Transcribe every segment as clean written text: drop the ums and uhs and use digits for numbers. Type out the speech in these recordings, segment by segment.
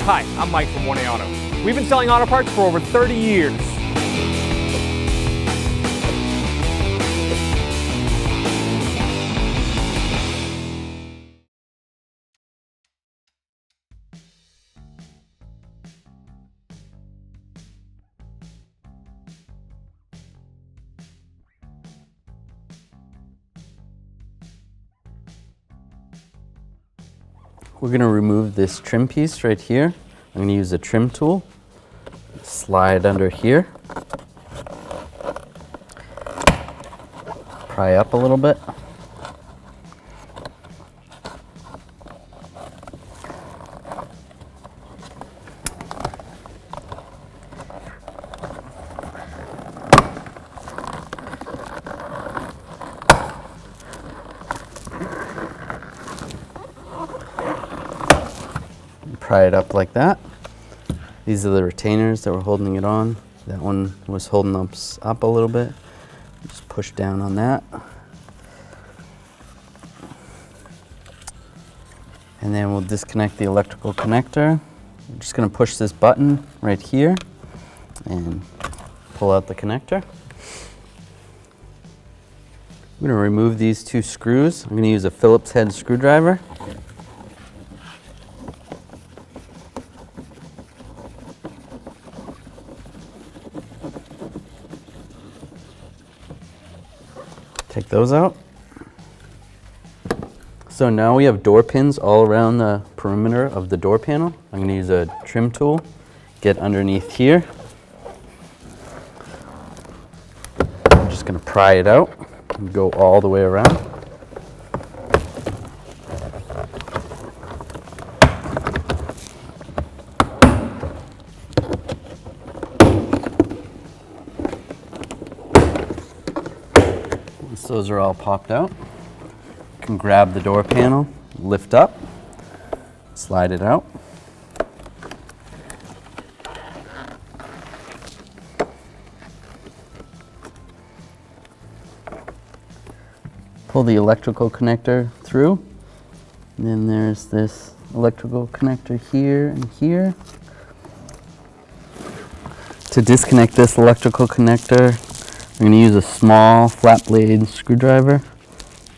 Hi, I'm Mike from 1A Auto. We've been selling auto parts for over 30 years. We're going to remove this trim piece right here. I'm going to use a trim tool, slide under here, pry up a little bit. Pry it up like that. These are the retainers that were holding it on. That one was holding us up a little bit. Just push down on that. And then we'll disconnect the electrical connector. I'm just going to push this button right here and pull out the connector. I'm going to remove these two screws. I'm going to use a Phillips head screwdriver. Take those out. So now we have door pins all around the perimeter of the door panel. I'm going to use a trim tool, get underneath here. I'm just going to pry it out and go all the way around. Once those are all popped out, you can grab the door panel, lift up, slide it out. Pull the electrical connector through, and then there's this electrical connector here and here. To disconnect this electrical connector, I'm going to use a small flat blade screwdriver.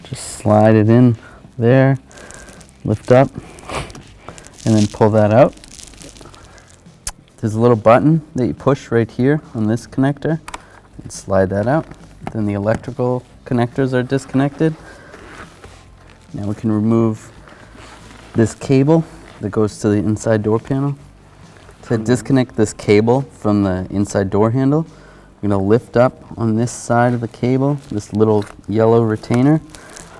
Just slide it in there, lift up, and then pull that out. There's a little button that you push right here on this connector and slide that out. Then the electrical connectors are disconnected. Now we can remove this cable that goes to the inside door panel. To disconnect this cable from the inside door handle, I'm going to lift up on this side of the cable, this little yellow retainer,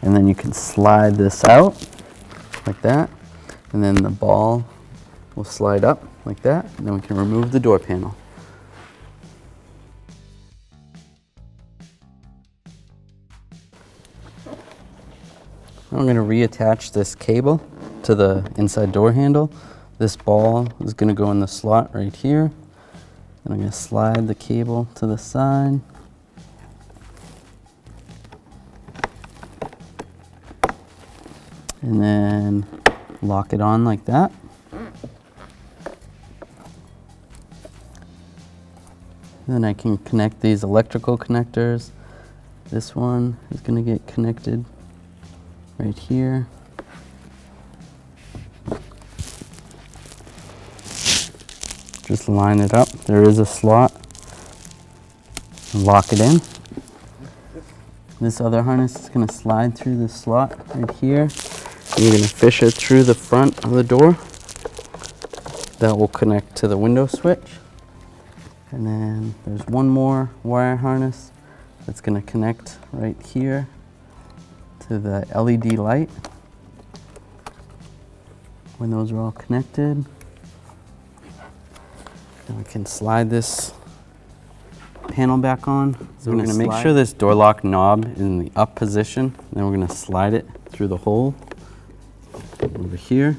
and then you can slide this out like that, and then the ball will slide up like that, and then we can remove the door panel. I'm going to reattach this cable to the inside door handle. This ball is going to go in the slot right here. And I'm going to slide the cable to the side. And then lock it on like that. Then I can connect these electrical connectors. This one is going to get connected right here. Just line it up. There is a slot. Lock it in. This other harness is going to slide through this slot right here. You're going to fish it through the front of the door. That will connect to the window switch. And then there's one more wire harness that's going to connect right here to the LED light. When those are all connected, then we can slide this panel back on. So we're going to make sure this door lock knob is in the up position. Then we're going to slide it through the hole over here.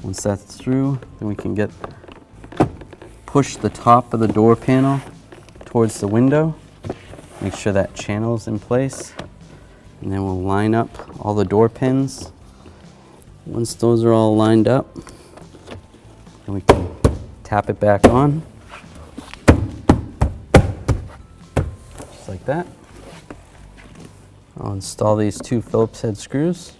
Once that's through, then we can push the top of the door panel towards the window. Make sure that channel is in place. And then we'll line up all the door pins. Once those are all lined up, then And we can tap it back on, just like that. I'll install these 2 Phillips head screws.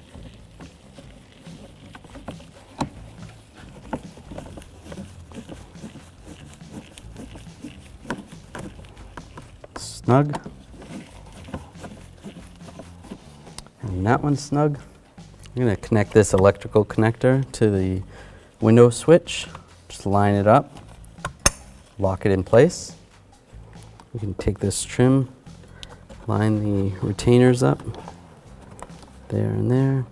Snug. And that one's snug. I'm going to connect this electrical connector to the window switch. Just line it up, lock it in place. We can take this trim, line the retainers up, there and there.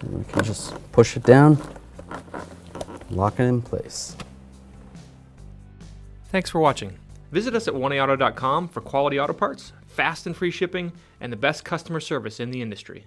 And we can just push it down, lock it in place. Thanks for watching. Visit us at oneauto.com for quality auto parts, fast and free shipping, and the best customer service in the industry.